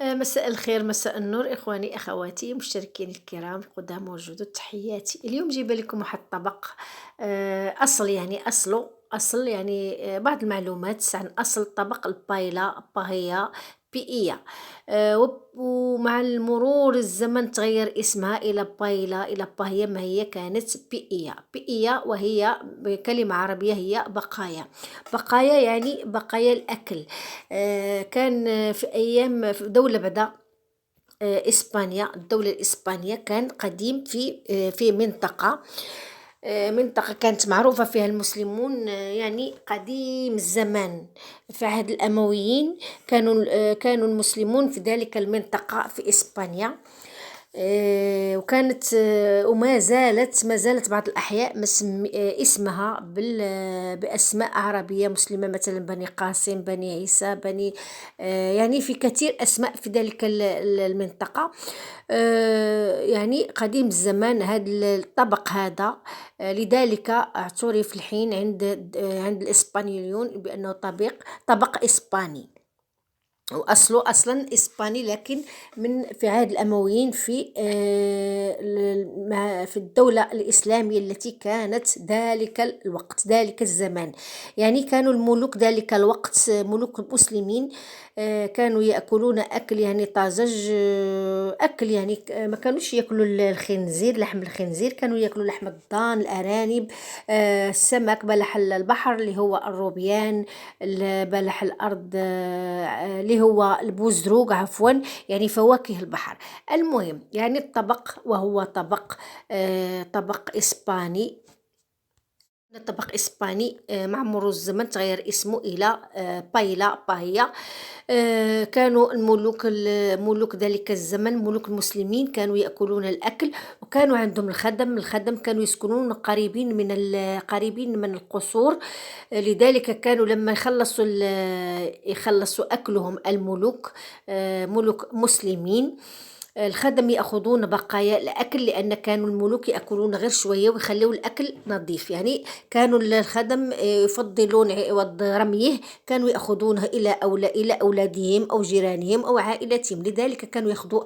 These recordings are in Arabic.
مساء الخير، مساء النور، إخواني أخواتي مشتركين الكرام القدامى والجدد، تحياتي. اليوم جايبة لكم واحد الطبق، أصل يعني أصل يعني بعض المعلومات عن أصل طبق البايلا باهية بيئية. ومع المرور الزمن تغير اسمها إلى بايلا إلى باهية، ما هي كانت بيئية، وهي كلمة عربية هي بقايا يعني بقايا الأكل. كان في أيام في دولة بعدا إسبانيا، الدولة الإسبانية كان قديم في منطقة كانت معروفة فيها المسلمون، يعني قديم الزمان. في عهد الأمويين كانوا المسلمون في ذلك المنطقة في إسبانيا. وكانت ما زالت بعض الأحياء اسمها بأسماء عربية مسلمة، مثلا بني قاسم، بني عيسى، بني يعني في كثير أسماء في ذلك المنطقة. يعني قديم الزمان هذا الطبق هذا. لذلك اعترف الحين عند الإسبانيون بأنه طبق إسباني، وأصله أصلا إسباني، لكن في عهد الأمويين في الدولة الإسلامية التي كانت ذلك الوقت ذلك الزمان. يعني كانوا الملوك ذلك الوقت ملوك المسلمين، كانوا يأكلون أكل يعني طازج، أكل يعني ما كانوش يأكلوا الخنزير، لحم الخنزير، كانوا يأكلوا لحم الضان، الأرانب، السمك، بلح البحر اللي هو الروبيان، بلح الأرض، اللي هو البوزدروق عفوا، يعني فواكه البحر. المهم يعني الطبق، وهو طبق إسباني، طبق إسباني. مع مرور الزمن تغير اسمه إلى باهية. كانوا ملوك ذلك الزمن، ملوك المسلمين، كانوا يأكلون الأكل، وكانوا عندهم الخدم كانوا يسكنون قريبين من القصور. لذلك كانوا لما يخلصوا أكلهم الملوك، ملوك مسلمين، الخدم يأخذون بقايا الأكل، لأن كانوا الملوك يأكلون غير شوية ويخلوا الأكل نظيف. يعني كانوا الخدم يفضلون عوض رميه، كانوا يأخذونه إلى أولادهم أو جيرانهم أو عائلتهم. لذلك كانوا يأخذوا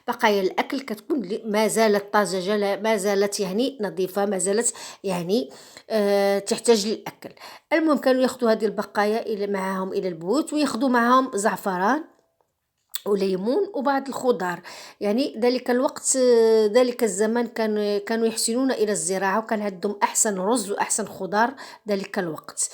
بقايا الأكل، كتكون ما زالت طازجة، ما زالت يعني نظيفة، ما زالت يعني تحتاج للأكل. المهم كانوا يأخذوا هذه البقايا معهم إلى البيوت، ويأخذوا معهم زعفران وليمون وبعض الخضار. يعني ذلك الوقت، ذلك الزمان كانوا يحسنون إلى الزراعة، وكان عندهم أحسن رز وأحسن خضار ذلك الوقت.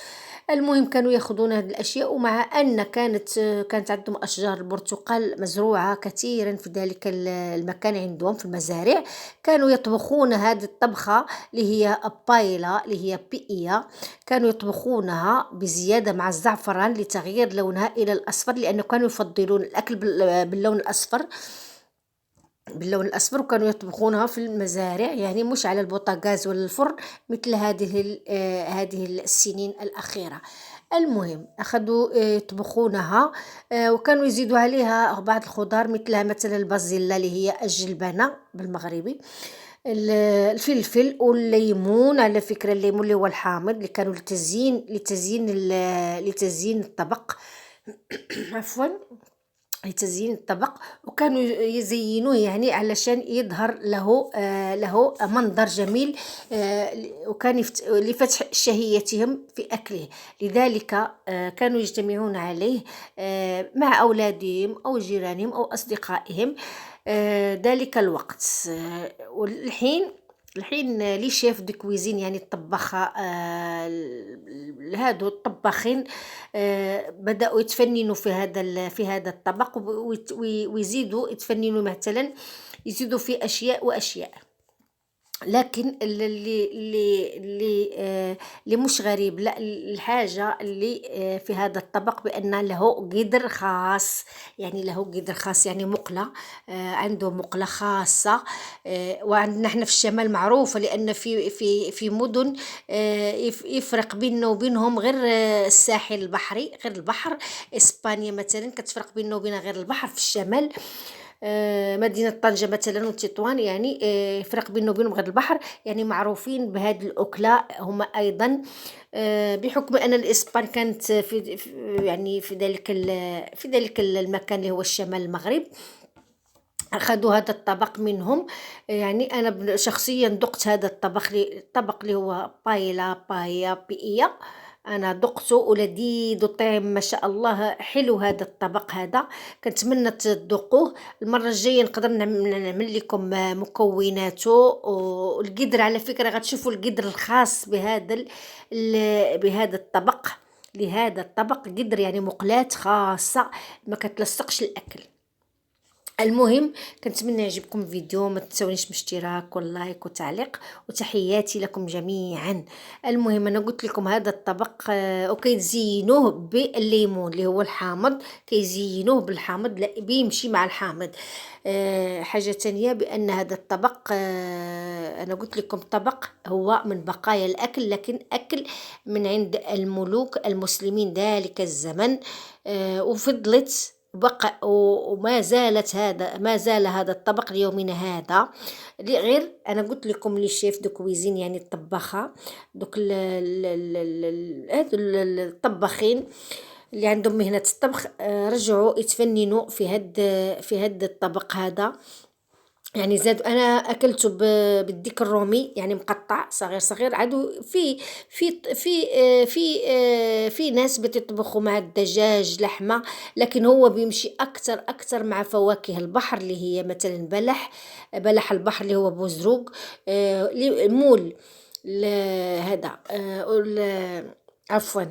المهم كانوا يأخذون هذه الأشياء، ومع أن كانت عندهم أشجار البرتقال مزروعة كثيرا في ذلك المكان عندهم في المزارع، كانوا يطبخون هذه الطبخة اللي هي بايلا اللي هي بيئية. كانوا يطبخونها بزيادة مع الزعفران لتغيير لونها إلى الأصفر، لأنه كانوا يفضلون الأكل باللون الأصفر، وكانوا يطبخونها في المزارع، يعني مش على البوتاغاز ولا الفرن مثل هذه السنين الأخيرة. المهم أخذوا يطبخونها، وكانوا يزيدوا عليها بعض الخضار مثلا البازيلا اللي هي الجلبانة بالمغربي، الفلفل والليمون. على فكرة الليمون اللي هو الحامض، اللي كانوا لتزيين الطبق عفوا، لتزيين الطبق. وكانوا يزينوه يعني علشان يظهر له منظر جميل، وكان لفتح شهيتهم في أكله. لذلك كانوا يجتمعون عليه مع أولادهم أو جيرانهم أو أصدقائهم ذلك الوقت. والحين لي شيف دو كويزين، يعني الطباخة، هادو الطباخين بدأوا يتفننوا في هذا الطبق، ويزيدوا يتفننوا، مثلا يزيدوا في أشياء وأشياء. لكن اللي مش غريب، لا، الحاجة اللي في هذا الطبق بأن له قدر خاص، يعني له قدر خاص، يعني مقلة، عنده مقلة خاصة. وعندنا احنا في الشمال معروفة، لأن في مدن يفرق بيننا وبينهم غير الساحل البحري، غير البحر. إسبانيا مثلا كتفرق بيننا وبينها غير البحر في الشمال. مدينة طنجة مثلا وتطوان، يعني فرق بينه وبينهم غير البحر، يعني معروفين بهذه الأكلة هما أيضا. بحكم أن الإسبان كانت يعني في ذلك المكان اللي هو الشمال المغرب، أخذوا هذا الطبق منهم. يعني أنا شخصيا ذقت هذا الطبق اللي هو بايا بيئية. أنا ذقته ولذيذ وطعم ما شاء الله، حلو هذا الطبق هذا. كنتمنى تذوقوه. المرة الجاية نقدر نعمل لكم مكوناته. والقدر على فكرة غتشوفوا القدر الخاص بهذا الطبق. لهذا الطبق قدر يعني مقلاة خاصة ما كتلصقش الأكل. المهم كنتمنى يعجبكم الفيديو، ما تنسونيش باشتراك واللايك وتعليق، وتحياتي لكم جميعا. المهم انا قلت لكم هذا الطبق وكيزينوه بالليمون اللي هو الحامض، كيزينوه بالحامض، لا بيمشي مع الحامض. حاجة تانية بأن هذا الطبق أنا قلت لكم طبق هو من بقايا الأكل، لكن أكل من عند الملوك المسلمين ذلك الزمن. وفضلت بقى ما زال هذا الطبق ليومنا هذا. غير انا قلت لكم لي شيف دو كويزين، يعني الطباخه، دوك هادو الطباخين اللي عندهم مهنه الطبخ، رجعوا يتفننوا في هاد الطبق هذا. يعني زاد انا اكلته بالديك الرومي، يعني مقطع صغير صغير. عادو في ناس بتطبخوا مع الدجاج لحمه، لكن هو بيمشي اكتر مع فواكه البحر اللي هي مثلا بلح البحر اللي هو بوزروق، مول هذا، عفوا،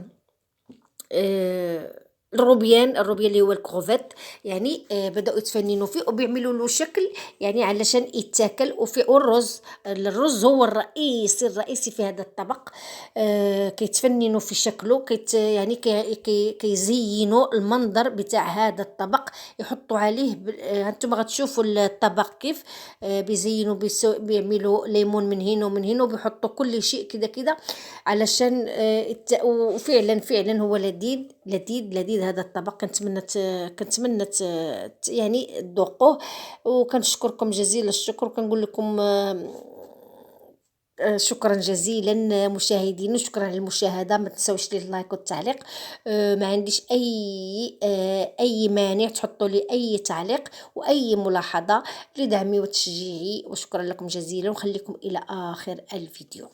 الروبيان اللي هو الكروفيت. يعني بدأوا يتفننوا فيه وبيعملوا له شكل يعني علشان يتاكل. الرز هو الرئيسي في هذا الطبق. كيتفننوا في شكله، يعني كيزينوا المنظر بتاع هذا الطبق. يحطوا عليه انتم غتشوفوا الطبق كيف بيزينوا، بيعملوا ليمون من هنا ومن هنا، وبيحطوا كل شيء كده علشان وفعلا هو لذيذ هذا الطبق. كنتمنى يعني تذوقوه. وكنشكركم جزيل الشكر، وكنقول لكم شكرا جزيلا مشاهدين، وشكرا على المشاهدة. ما تنسوش لي اللايك والتعليق. ما عنديش اي مانع تحطوا لي اي تعليق واي ملاحظة لدعمي وتشجيعي، وشكرا لكم جزيلا، وخليكم الى اخر الفيديو.